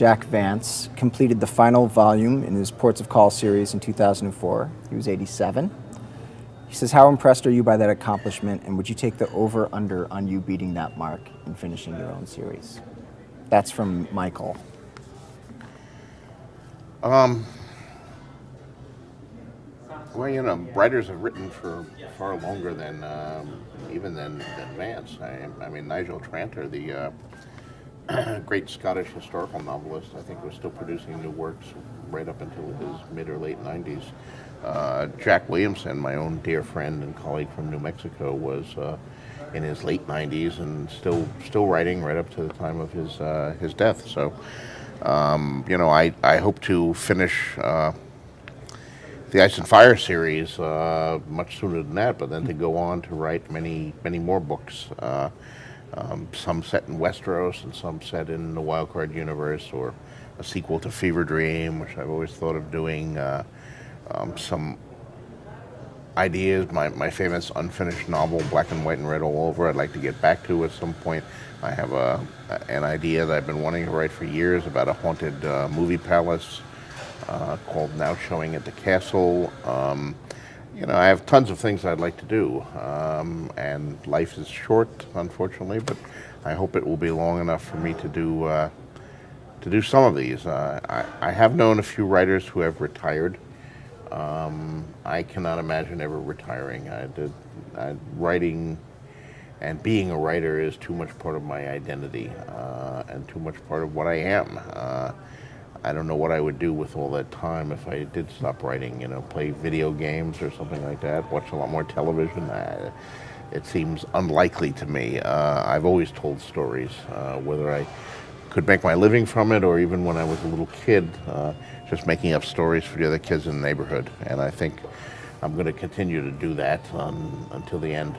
Jack Vance, completed the final volume in his Ports of Call series in 2004. He was 87. He says, how impressed are you by that accomplishment, and would you take the over-under on you beating that mark and finishing your own series? That's from Michael. Well, you know, writers have written for far longer than even than Vance. I mean, Nigel Tranter, the great Scottish historical novelist, I think was still producing new works right up until his mid or late 90s. Jack Williamson, my own dear friend and colleague from New Mexico, was in his late 90s and still writing right up to the time of his death. So, you know, I hope to finish the Ice and Fire series much sooner than that, but then to go on to write many more books. Some set in Westeros and some set in the Wildcard universe, or a sequel to Fever Dream, which I've always thought of doing. Some ideas, my famous unfinished novel, Black and White and Red All Over, I'd like to get back to at some point. I have an idea that I've been wanting to write for years about a haunted movie palace called Now Showing at the Castle. You know, I have tons of things I'd like to do, and life is short, unfortunately, but I hope it will be long enough for me to do some of these. I have known a few writers who have retired. I cannot imagine ever retiring. Writing and being a writer is too much part of my identity and too much part of what I am. I don't know what I would do with all that time if I did stop writing, you know, play video games or something like that, watch a lot more television. It seems unlikely to me. I've always told stories, whether I could make my living from it or even when I was a little kid, just making up stories for the other kids in the neighborhood. And I think I'm going to continue to do that until the end.